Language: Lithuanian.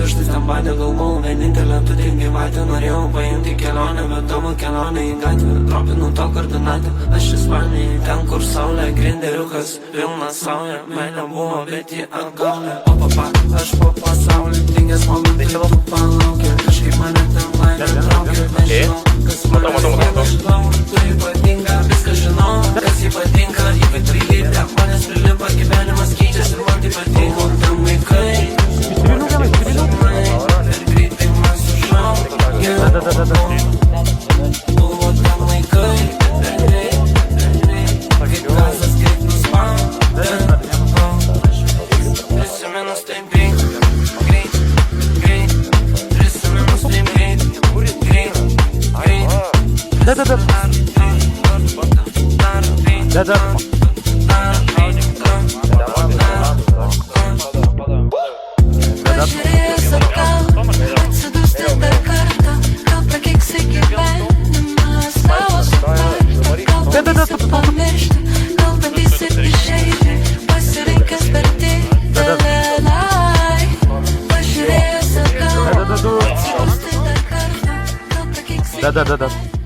pirštais ten badė galvau, vienintelė tu tik gyvatė. Norėjau paimti kelionę, bet tavo kelionė į gatvę. Dropinu to koordinatę, aš Ispanijai, ten kur saulė. Grinderiukas pilnas sauja, meilė buvo, bet ji atgaulė. O papa, aš po pasaulį, dingęs momentai tu palaukė. Kažkaip mane ten laimė traukė, nežinau, kas mane nežinau. Tu ypatinga, viską žinau, kas ypatinga, ypač prilipę. Manęs prilipa, gyvenimas keičiasi ir man tai patinka. Tam vaikai, per greitai man sužaugė. Buvo tam laikai, per greit, kaip gazas greit nuspaudė. Prisiminus taip greit, prisiminus taip greit. Pažiūrėjęs atgal, atsidūsti dar kartą. Gal prakeiksi gyvenimą savo sutartą. Gal bandysi pamiršti, gal bandysi išeiti. Pasirinkęs per didelę laimę. Pažiūrėjęs atgal, atsidūsti dar kartą. Gal prakeiksi gyvenimą.